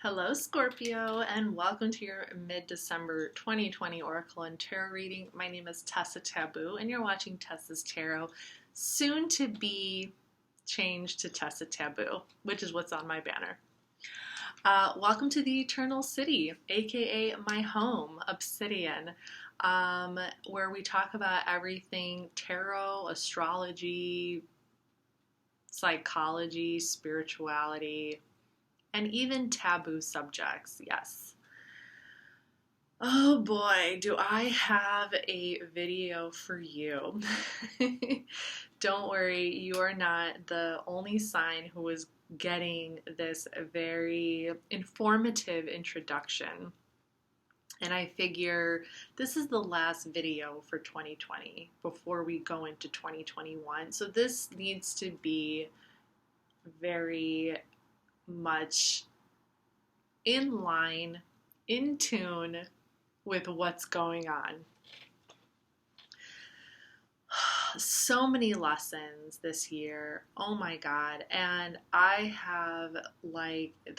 Hello, Scorpio, and welcome to your mid-December 2020 Oracle and Tarot reading. My name is TESA TABOO, and you're watching TESA's Tarot, soon to be changed to TESA TABOO, which is what's on my banner. Welcome to the Eternal City, aka my home, Obsidian, where we talk about everything tarot, astrology, psychology, spirituality, and even taboo subjects, yes. Oh boy, do I have a video for you. Don't worry, you are not the only sign who is getting this very informative introduction. And I figure this is the last video for 2020 before we go into 2021. So this needs to be very much in line, in tune with what's going on. So many lessons this year. Oh my God. And I have,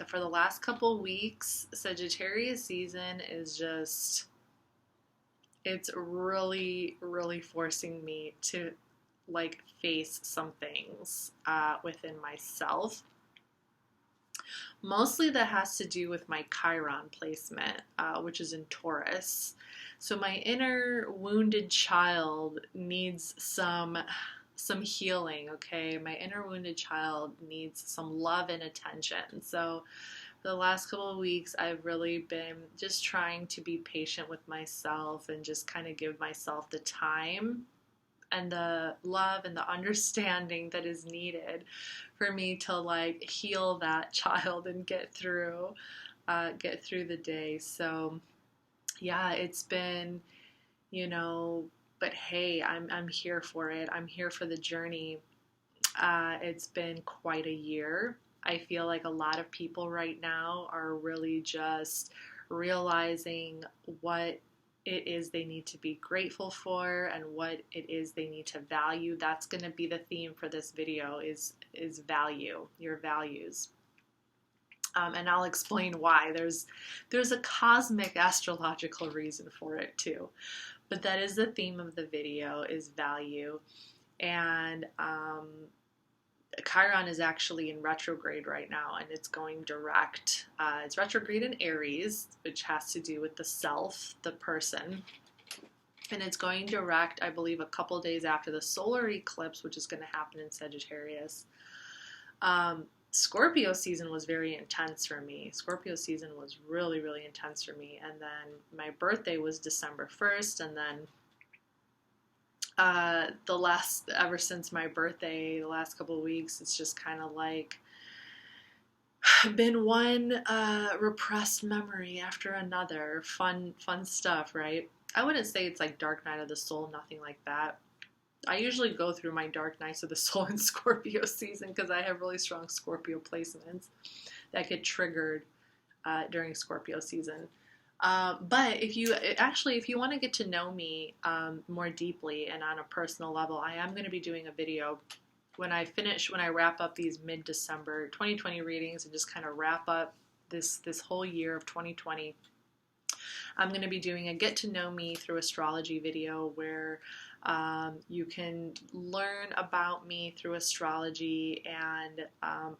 for the last couple weeks, Sagittarius season is just, it's really, really forcing me to face some things within myself. Mostly that has to do with my Chiron placement, which is in Taurus. So my inner wounded child needs some healing, okay? My inner wounded child needs some love and attention. So for the last couple of weeks, I've really been just trying to be patient with myself and just kind of give myself the time and the love and the understanding that is needed for me to heal that child and get through the day. So yeah, it's been, but hey, I'm here for it. I'm here for the journey. It's been quite a year. I feel like a lot of people right now are really just realizing what it is they need to be grateful for and what it is they need to value. That's going to be the theme for this video is value, your values. And I'll explain why. There's a cosmic astrological reason for it too. But that is the theme of the video, is value. And Chiron is actually in retrograde right now, and it's going direct. It's retrograde in Aries, which has to do with the self, the person. And it's going direct, I believe, a couple days after the solar eclipse, which is going to happen in Sagittarius. Scorpio season was very intense for me. Scorpio season was really, really intense for me. And then my birthday was December 1st, and then ever since my birthday, the last couple of weeks, it's just kind of been one repressed memory after another. Fun stuff, right? I wouldn't say it's like dark night of the soul, nothing like that. I usually go through my dark nights of the soul in Scorpio season because I have really strong Scorpio placements that get triggered during Scorpio season. But if you want to get to know me more deeply and on a personal level, I am going to be doing a video when I wrap up these mid-December 2020 readings and just kind of wrap up this whole year of 2020. I'm going to be doing a get to know me through astrology video where you can learn about me through astrology and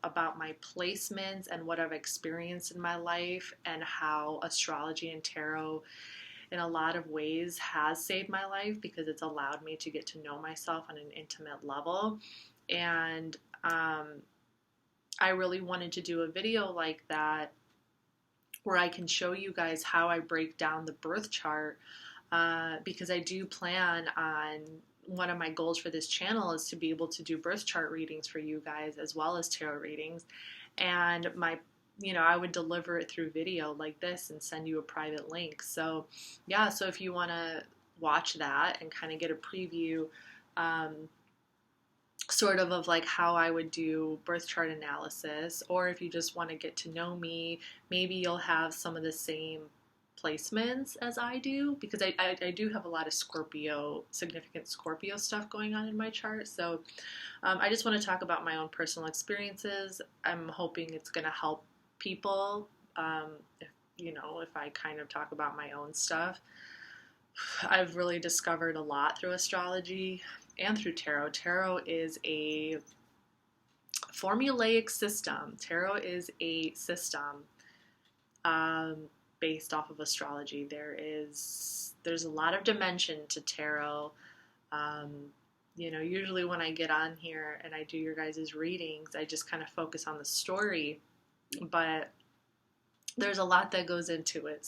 about my placements and what I've experienced in my life and how astrology and tarot in a lot of ways has saved my life because it's allowed me to get to know myself on an intimate level. And I really wanted to do a video like that where I can show you guys how I break down the birth chart. Because I do plan on, one of my goals for this channel is to be able to do birth chart readings for you guys as well as tarot readings. And I would deliver it through video like this and send you a private link. So yeah, so if you want to watch that and kind of get a preview sort of how I would do birth chart analysis, or if you just want to get to know me, maybe you'll have some of the same placements as I do, because I do have a lot of significant Scorpio stuff going on in my chart. So I just want to talk about my own personal experiences. I'm hoping it's going to help people If, you know, if I kind of talk about my own stuff, I've really discovered a lot through astrology and through tarot. Tarot is a formulaic system. Tarot is a system um, based off of astrology. There's a lot of dimension to tarot. Um, you know, usually when I get on here and I do your guys' readings, I just kind of focus on the story, but there's a lot that goes into it.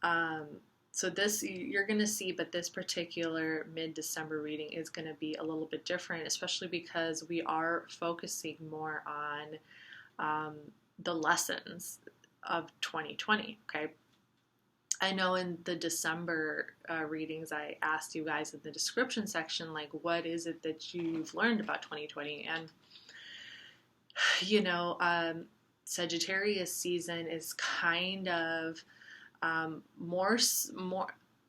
Um, so this you're going to see, but this particular mid-December reading is going to be a little bit different, especially because we are focusing more on the lessons of 2020, okay? I know in the December readings, I asked you guys in the description section, like, what is it that you've learned about 2020? And, you know, Sagittarius season is kind of more,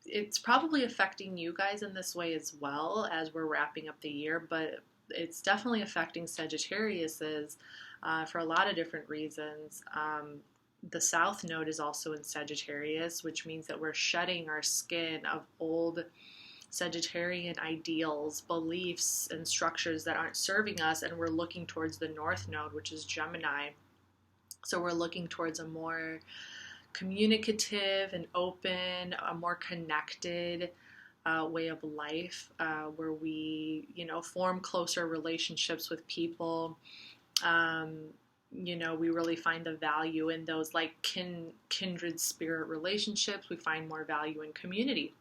it's probably affecting you guys in this way as well as we're wrapping up the year, but it's definitely affecting Sagittarius's for a lot of different reasons. The South Node is also in Sagittarius, which means that we're shedding our skin of old Sagittarian ideals, beliefs, and structures that aren't serving us, and we're looking towards the North Node, which is Gemini. So we're looking towards a more communicative and open, a more connected way of life, where we, you know, form closer relationships with people. You know, we really find the value in those like kindred spirit relationships. We find more value in community.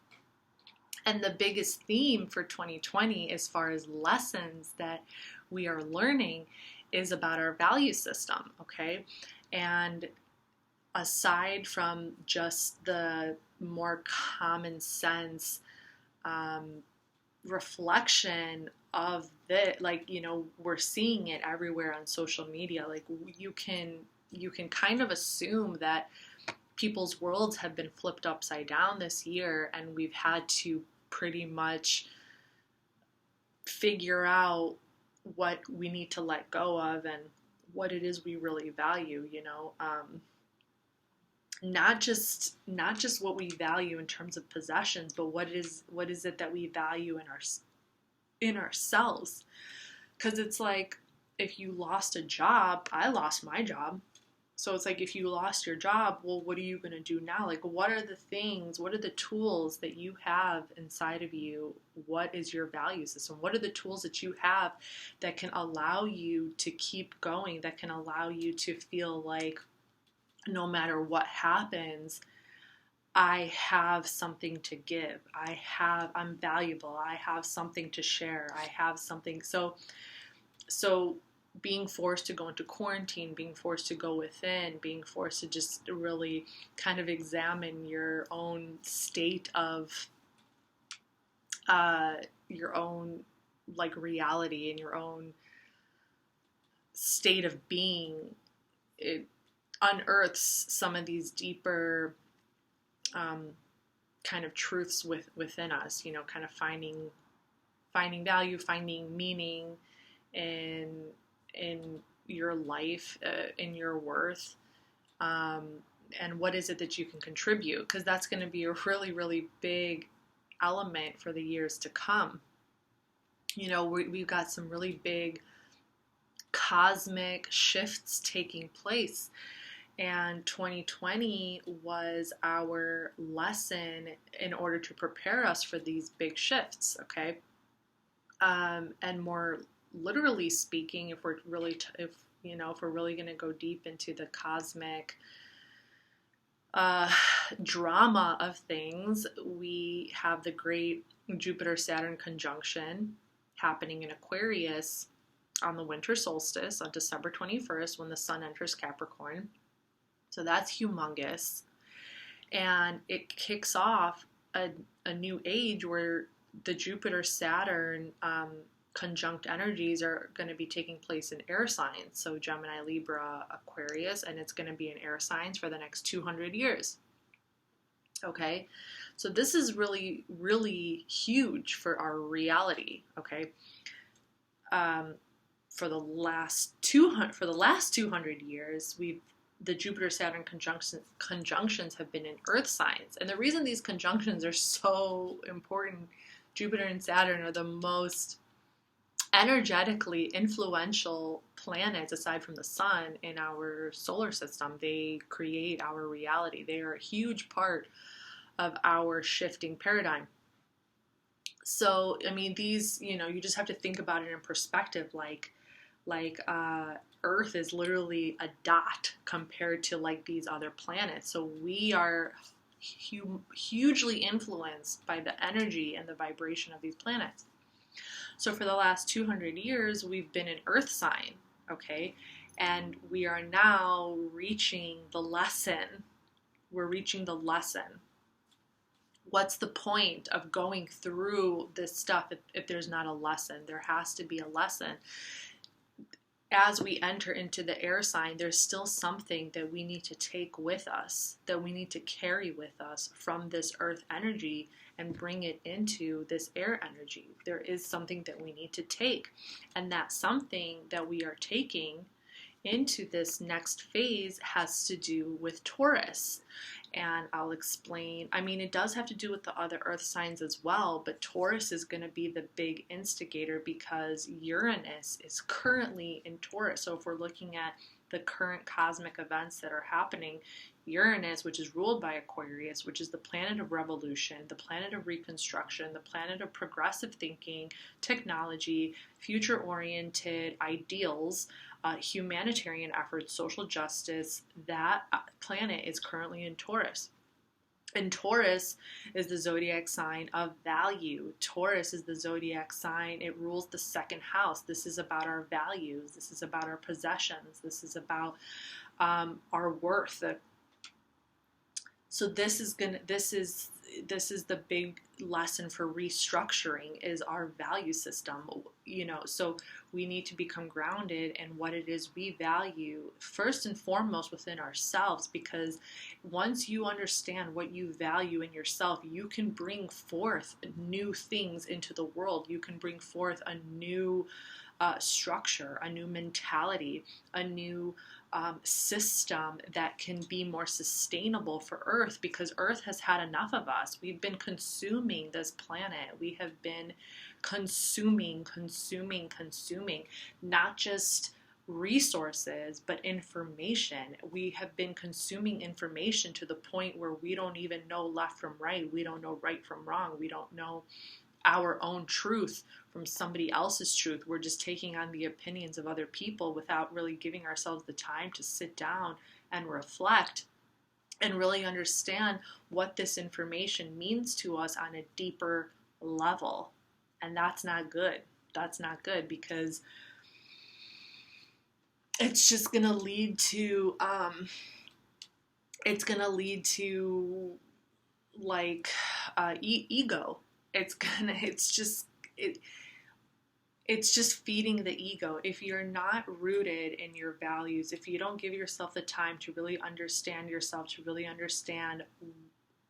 And the biggest theme for 2020, as far as lessons that we are learning, is about our value system, okay? And aside from just the more common sense reflection of it, like, you know, we're seeing it everywhere on social media. Like, you can kind of assume that people's worlds have been flipped upside down this year, and we've had to pretty much figure out what we need to let go of and what it is we really value, you know. Not just what we value in terms of possessions, but what is it that we value in ourselves. Because it's like, if you lost a job, I lost my job. So it's like, if you lost your job, well, what are you going to do now? Like, what are the things, what are the tools that you have inside of you? What is your value system? What are the tools that you have that can allow you to keep going, that can allow you to feel like no matter what happens, I have something to give. I'm valuable. I have something to share. I have something. So being forced to go into quarantine, being forced to go within, being forced to just really kind of examine your own state of, your own like reality and your own state of being, it unearths some of these deeper kind of truths within us, you know, kind of finding value, finding meaning in your life, in your worth, and what is it that you can contribute, because that's going to be a really, really big element for the years to come. You know, we've got some really big cosmic shifts taking place. And 2020 was our lesson in order to prepare us for these big shifts, okay? And more literally speaking, if we're really going to go deep into the cosmic drama of things, we have the great Jupiter-Saturn conjunction happening in Aquarius on the winter solstice on December 21st when the sun enters Capricorn. So that's humongous. And it kicks off a new age where the Jupiter-Saturn conjunct energies are going to be taking place in air signs. So Gemini, Libra, Aquarius, and it's going to be in air signs for the next 200 years. Okay? So this is really, really huge for our reality. Okay? For the last 200 years, we've the Jupiter-Saturn conjunctions have been in Earth signs. And the reason these conjunctions are so important, Jupiter and Saturn are the most energetically influential planets aside from the sun in our solar system. They create our reality. They are a huge part of our shifting paradigm. So, I mean, these, you just have to think about it in perspective, like Earth is literally a dot compared to like these other planets. So we are hugely influenced by the energy and the vibration of these planets. So for the last 200 years, we've been an Earth sign, okay? And we are now reaching the lesson. We're reaching the lesson. What's the point of going through this stuff if there's not a lesson? There has to be a lesson. As we enter into the air sign, there's still something that we need to take with us, that we need to carry with us from this earth energy and bring it into this air energy. There is something that we need to take. And that something that we are taking into this next phase has to do with Taurus. And I'll explain. I mean, it does have to do with the other earth signs as well, but Taurus is going to be the big instigator because Uranus is currently in Taurus. So if we're looking at the current cosmic events that are happening, Uranus, which is ruled by Aquarius, which is the planet of revolution, the planet of reconstruction, the planet of progressive thinking, technology, future-oriented ideals, humanitarian efforts, social justice, that planet is currently in Taurus. And Taurus is the zodiac sign of value. Taurus is the zodiac sign. It rules the second house. This is about our values. This is about our possessions. This is about our worth. So this is the big lesson for restructuring is our value system. So we need to become grounded in what it is we value first and foremost within ourselves, because once you understand what you value in yourself, you can bring forth new things into the world. You can bring forth a new structure, a new mentality, a new system that can be more sustainable for Earth, because Earth has had enough of us. We've been consuming this planet. We have been consuming, not just resources, but information. We have been consuming information to the point where we don't even know left from right. We don't know right from wrong. We don't know our own truth from somebody else's truth. We're just taking on the opinions of other people without really giving ourselves the time to sit down and reflect and really understand what this information means to us on a deeper level. And that's not good. That's not good, because it's just going to lead to ego. It's just feeding the ego. If you're not rooted in your values, if you don't give yourself the time to really understand yourself, to really understand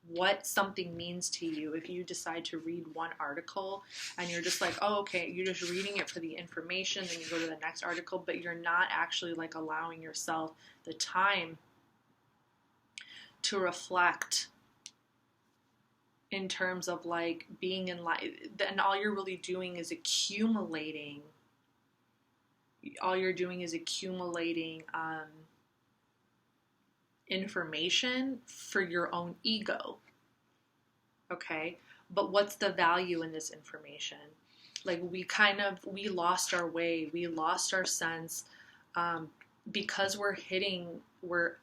what something means to you, if you decide to read one article and you're just like, oh, okay, you're just reading it for the information, then you go to the next article, but you're not actually like allowing yourself the time to reflect in terms of like being in life, then all you're really doing is accumulating. All you're doing is accumulating information for your own ego. Okay? But what's the value in this information? Like we lost our way. We lost our sense because we're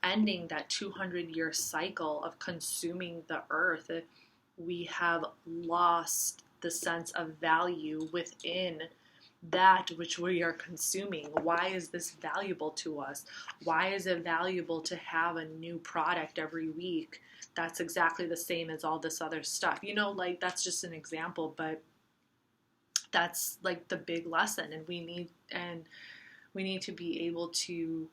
ending that 200-year cycle of consuming the earth. We have lost the sense of value within that which we are consuming. Why is this valuable to us? Why is it valuable to have a new product every week that's exactly the same as all this other stuff? Like that's just an example, but that's like the big lesson. And we need to be able to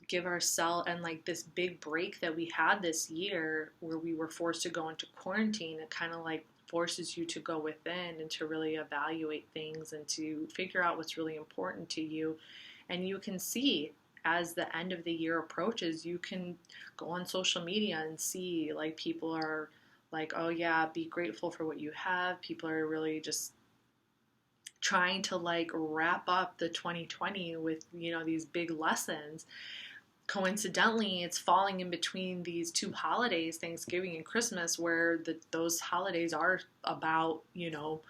give ourselves, and like this big break that we had this year where we were forced to go into quarantine, it kind of like forces you to go within and to really evaluate things and to figure out what's really important to you. And you can see as the end of the year approaches, you can go on social media and see like people are like, oh yeah, be grateful for what you have. People are really just trying to like wrap up the 2020 with, you know, these big lessons. Coincidentally, it's falling in between these two holidays, Thanksgiving and Christmas, where those holidays are about, you know,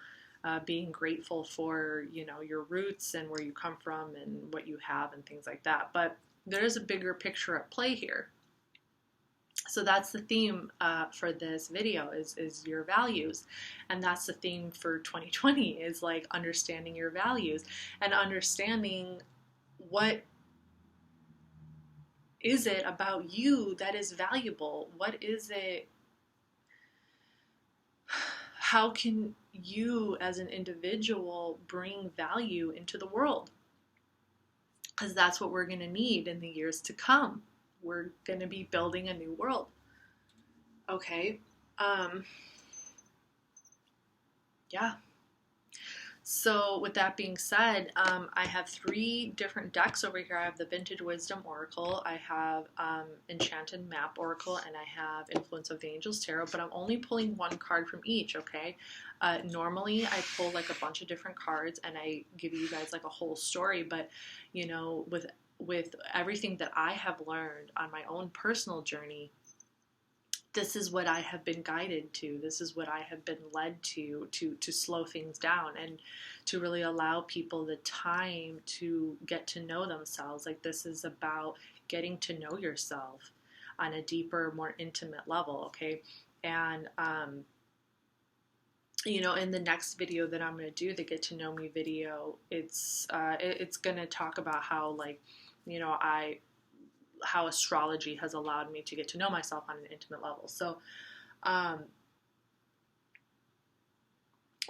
being grateful for, you know, your roots and where you come from and what you have and things like that. But there is a bigger picture at play here. So that's the theme for this video is your values. And that's the theme for 2020 is like understanding your values and understanding what is it about you that is valuable? What is it? How can you as an individual bring value into the world? Because that's what we're going to need in the years to come. We're going to be building a new world. Okay. Yeah. So with that being said, I have 3 different decks over here. I have the Vintage Wisdom Oracle, I have Enchanted Map Oracle, and I have Influence of the Angels Tarot, but I'm only pulling 1 card from each, okay? Normally I pull like a bunch of different cards and I give you guys like a whole story, but you know, with everything that I have learned on my own personal journey, this is what I have been guided to. This is what I have been led to slow things down and to really allow people the time to get to know themselves. Like this is about getting to know yourself on a deeper, more intimate level, okay? And, you know, in the next video that I'm going to do, the Get to Know Me video, it's going to talk about how, like, you know, how astrology has allowed me to get to know myself on an intimate level. So, and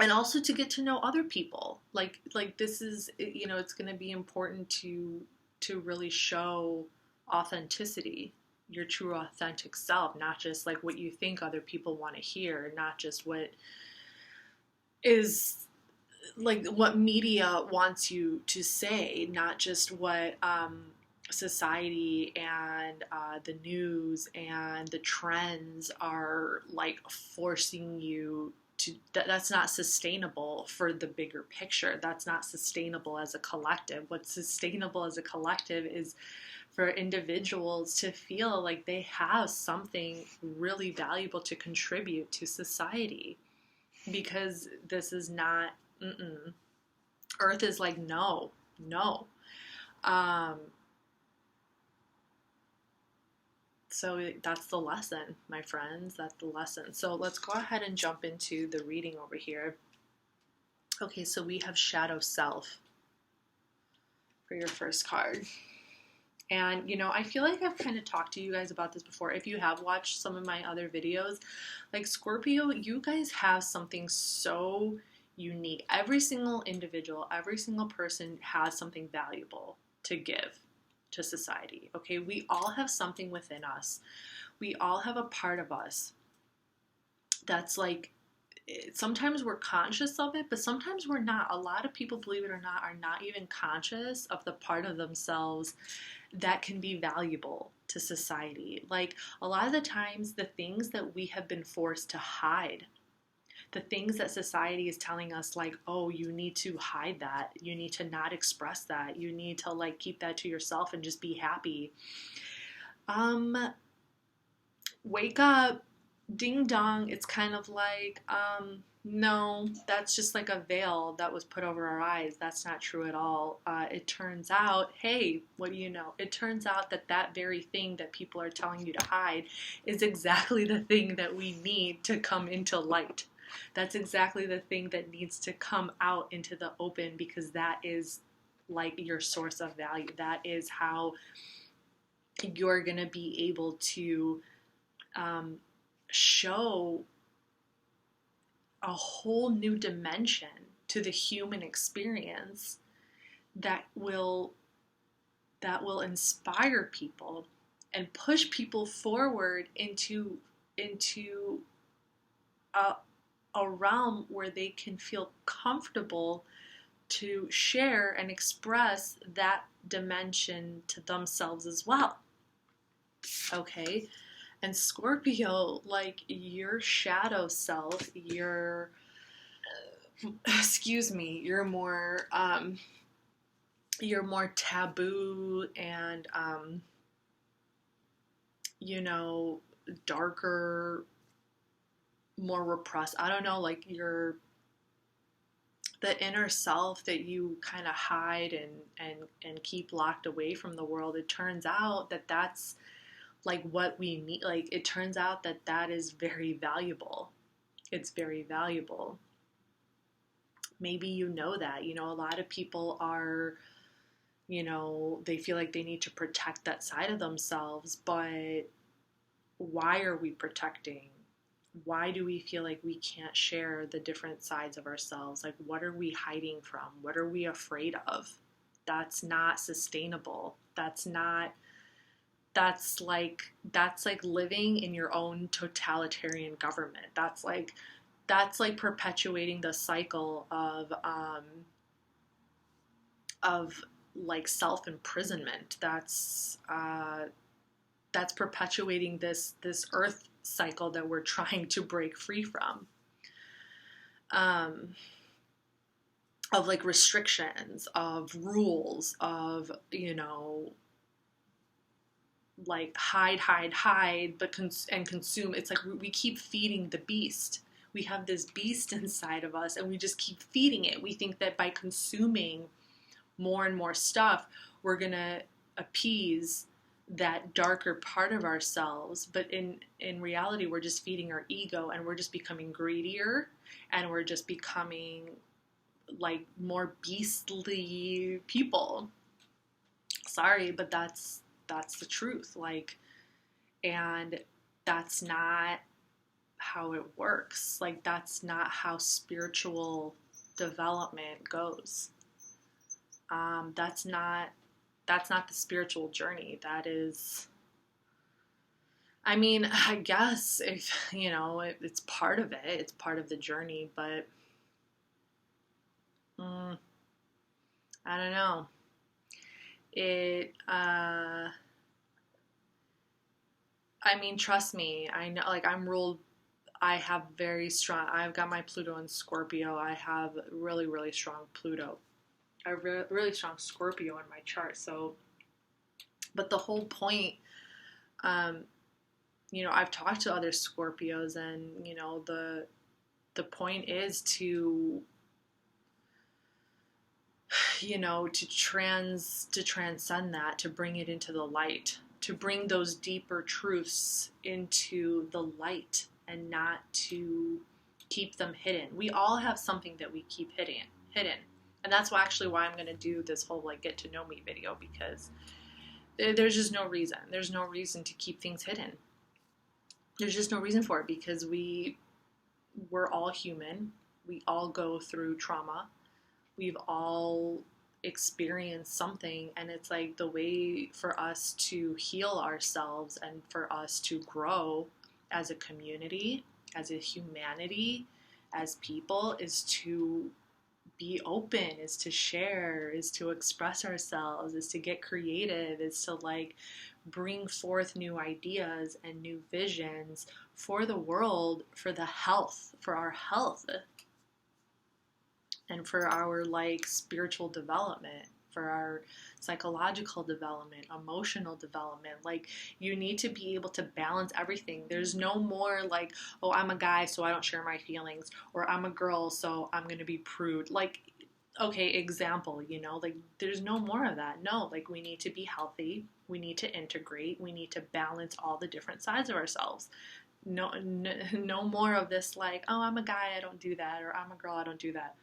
also to get to know other people. Like this is, you know, it's going to be important to really show authenticity, your true authentic self, not just like what you think other people want to hear, not just what is like what media wants you to say, not just what, society and the news and the trends are like forcing you to. That's not sustainable for the bigger picture. That's not sustainable as a collective. What's sustainable as a collective is for individuals to feel like they have something really valuable to contribute to society, because this is not Earth is like no. So that's the lesson, my friends. That's the lesson. So let's go ahead and jump into the reading over here. Okay, so we have Shadow Self for your first card. And, you know, I feel like I've kind of talked to you guys about this before. If you have watched some of my other videos, like Scorpio, you guys have something so unique. Every single individual, every single person has something valuable to give to society, okay? We all have something within us. We all have a part of us that's like, sometimes we're conscious of it, but sometimes we're not. A lot of people, believe it or not, are not even conscious of the part of themselves that can be valuable to society. Like a lot of the times, the things that we have been forced to hide, the things that society is telling us, like, oh, you need to hide that, you need to not express that, you need to like keep that to yourself and just be happy. Wake up, ding dong. It's kind of like, no, that's just like a veil that was put over our eyes. That's not true at all. It turns out, hey, what do you know? It turns out that that very thing that people are telling you to hide is exactly the thing that we need to come into light. That's exactly the thing that needs to come out into the open, because that is like your source of value. That is how you're going to be able to show a whole new dimension to the human experience that will inspire people and push people forward into a realm where they can feel comfortable to share and express that dimension to themselves as well. Okay? And Scorpio, like your shadow self, your you're more taboo and darker, more repressed. I don't know, like the inner self that you kind of hide and keep locked away from the world. It turns out that that's like what we need. Like it turns out that that is very valuable. It's very valuable. Maybe you know that. A lot of people are, they feel like they need to protect that side of themselves, but why are we protecting? Why do we feel like we can't share the different sides of ourselves? Like, what are we hiding from? What are we afraid of? That's not sustainable. That's like living in your own totalitarian government. That's like perpetuating the cycle of like self-imprisonment. That's perpetuating this earth cycle that we're trying to break free from, of like restrictions, of rules, of like hide, but consume. It's like we keep feeding the beast. We have this beast inside of us, and we just keep feeding it. We think that by consuming more and more stuff, we're gonna appease that darker part of ourselves, but in reality we're just feeding our ego, and we're just becoming greedier, and we're just becoming like more beastly people. Sorry, but that's the truth. Like, and that's not how it works. Like, that's not how spiritual development goes. That's not the spiritual journey. That is, I mean, I guess if, it's part of it, it's part of the journey, but I don't know. I mean, trust me, I know, like, I've got my Pluto in Scorpio. I have really, really strong Pluto. I have really strong Scorpio in my chart. So, but the whole point, I've talked to other Scorpios, and, the point is to, to transcend that, to bring it into the light, to bring those deeper truths into the light, and not to keep them hidden. We all have something that we keep hidden. And that's why I'm going to do this whole like get to know me video, because there's just no reason. There's no reason to keep things hidden. There's just no reason for it, because we're all human. We all go through trauma. We've all experienced something, and it's like the way for us to heal ourselves and for us to grow as a community, as a humanity, as people, is to be open, is to share, is to express ourselves, is to get creative, is to like bring forth new ideas and new visions for the world, for our health, and for our like spiritual development, for our psychological development, emotional development. Like, you need to be able to balance everything. There's no more like, oh, I'm a guy, so I don't share my feelings, or I'm a girl, so I'm gonna be prude. Like, okay, example, like there's no more of that. No, like we need to be healthy. We need to integrate. We need to balance all the different sides of ourselves. No more of this like, oh, I'm a guy, I don't do that, or I'm a girl, I don't do that.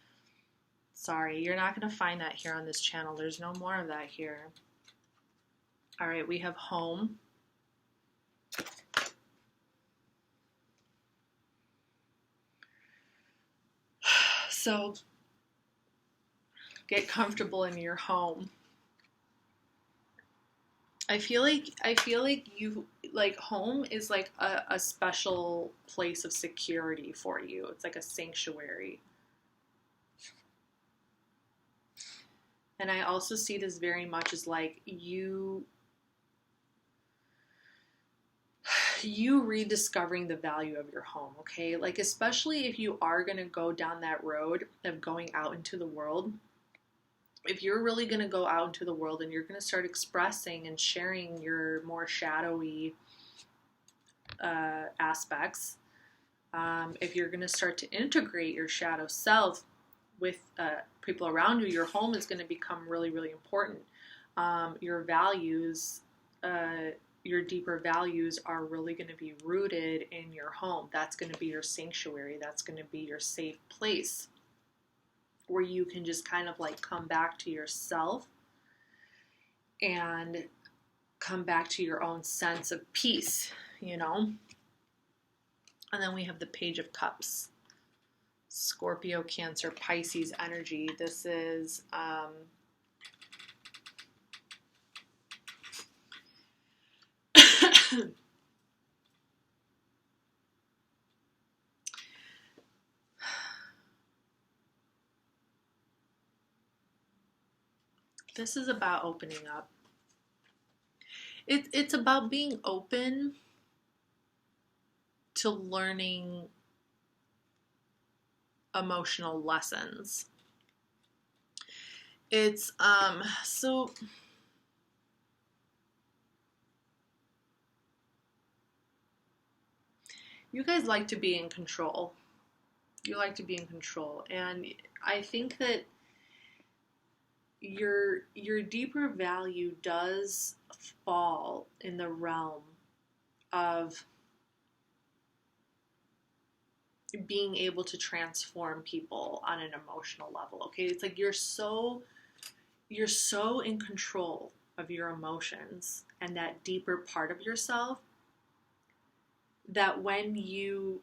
Sorry, you're not going to find that here on this channel. There's no more of that here. All right, we have home. So, get comfortable in your home. I feel like you, like, home is like a special place of security for you. It's like a sanctuary. And I also see this very much as like you rediscovering the value of your home, okay? Like, especially if you are going to go down that road of going out into the world, if you're really going to go out into the world and you're going to start expressing and sharing your more shadowy aspects, if you're going to start to integrate your shadow self with people around you, your home is going to become really, really important. Your values, your deeper values are really going to be rooted in your home. That's going to be your sanctuary. That's going to be your safe place where you can just kind of like come back to yourself and come back to your own sense of peace, you know? And then we have the Page of Cups. Scorpio, Cancer, Pisces energy. This is this is about opening up. It's about being open to learning emotional lessons. It's so you guys like to be in control. You like to be in control, and I think that your deeper value does fall in the realm of being able to transform people on an emotional level. Okay, it's like you're so in control of your emotions and that deeper part of yourself that when you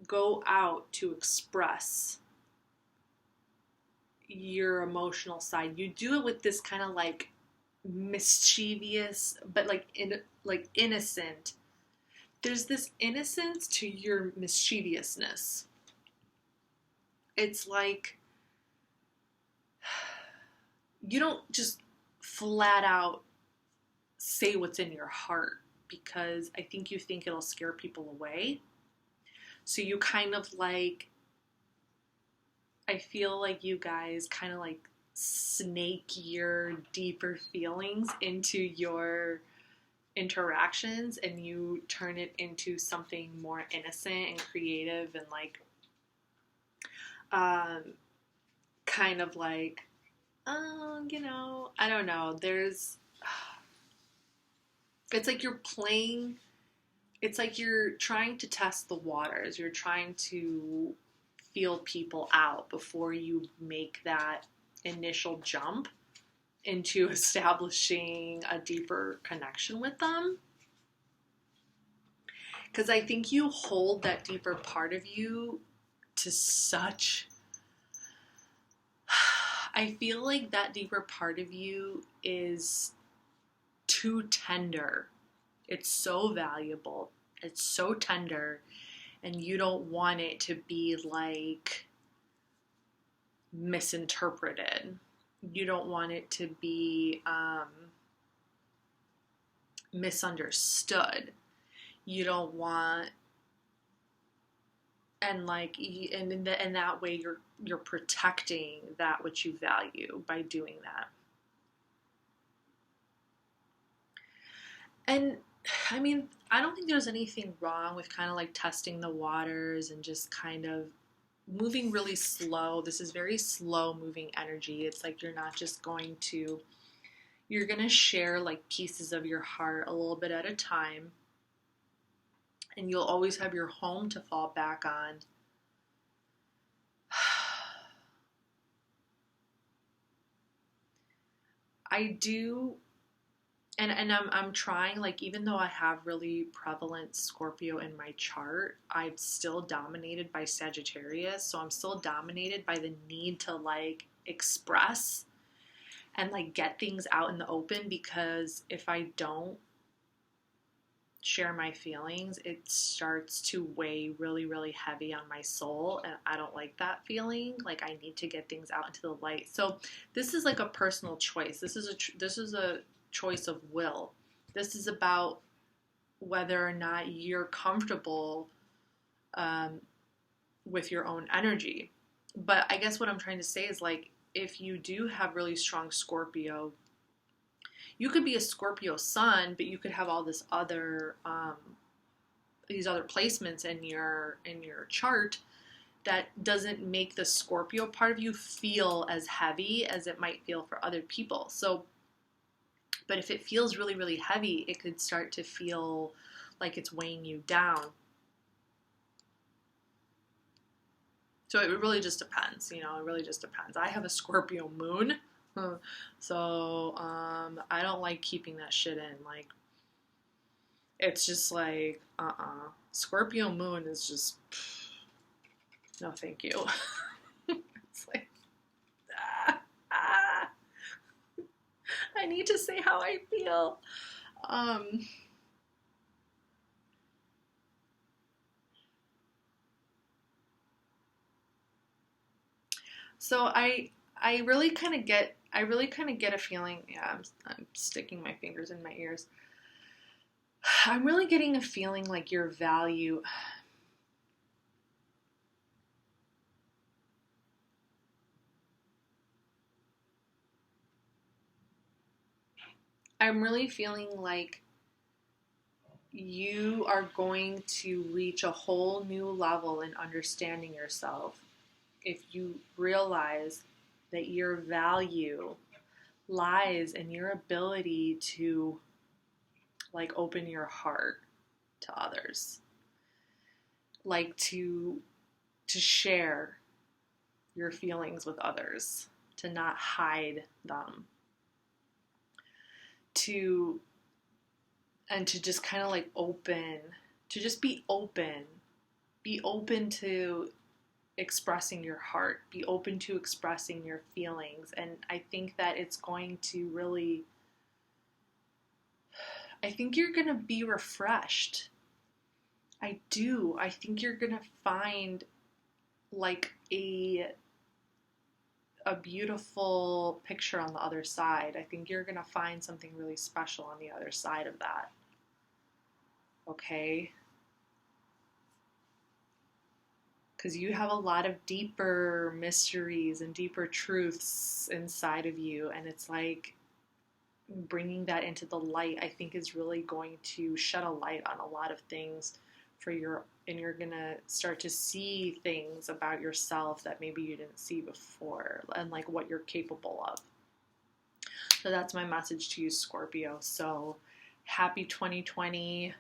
go out to express your emotional side, you do it with this kind of like mischievous but like innocent. There's this innocence to your mischievousness. It's like you don't just flat out say what's in your heart because I think you think it'll scare people away. So you kind of like, I feel like you guys kind of like snake your deeper feelings into your interactions and you turn it into something more innocent and creative and like kind of like you know, I don't know, it's like you're playing, it's like you're trying to test the waters, you're trying to feel people out before you make that initial jump into establishing a deeper connection with them. Because I think you hold that deeper part of you to such... I feel like that deeper part of you is too tender. It's so valuable. It's so tender. And you don't want it to be like misinterpreted. You don't want it to be misunderstood. You don't want, and like, and in that way you're protecting that which you value by doing that. And I mean, I don't think there's anything wrong with kind of like testing the waters and just kind of moving really slow. This is very slow moving energy. It's like you're not just going to, you're going to share like pieces of your heart a little bit at a time. And you'll always have your home to fall back on. I do, and I'm trying, like, even though I have really prevalent Scorpio in my chart, I'm still dominated by Sagittarius, so I'm still dominated by the need to like express and like get things out in the open, because if I don't share my feelings, it starts to weigh really, really heavy on my soul, and I don't like that feeling. Like, I need to get things out into the light. So this is like a personal choice. This is a choice of will. This is about whether or not you're comfortable with your own energy. But I guess what I'm trying to say is, like, if you do have really strong Scorpio, you could be a Scorpio sun, but you could have all this other these other placements in your chart that doesn't make the Scorpio part of you feel as heavy as it might feel for other people. So, but if it feels really, really heavy, it could start to feel like it's weighing you down. So it really just depends, you know, it really just depends. I have a Scorpio moon, so I don't like keeping that shit in. Like, it's just like, Scorpio moon is just, no thank you. It's like, I need to say how I feel. So I really kind of get a feeling. Yeah, I'm sticking my fingers in my ears. I'm really getting a feeling like your value. I'm really feeling like you are going to reach a whole new level in understanding yourself if you realize that your value lies in your ability to, like, open your heart to others, like to share your feelings with others, to not hide them, to just kind of like to just be open to expressing your heart, be open to expressing your feelings. And I think that it's going to really, I think you're going to be refreshed. I do. I think you're going to find like a beautiful picture on the other side. I think you're going to find something really special on the other side of that. Okay? Because you have a lot of deeper mysteries and deeper truths inside of you, and it's like bringing that into the light, I think, is really going to shed a light on a lot of things for your, and you're gonna start to see things about yourself that maybe you didn't see before, and like what you're capable of. So that's my message to you, Scorpio. So happy 2020,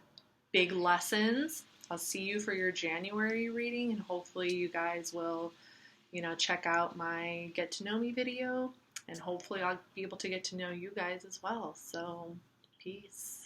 big lessons. I'll see you for your January reading, and hopefully you guys will, you know, check out my Get to Know Me video, and hopefully I'll be able to get to know you guys as well. So, peace.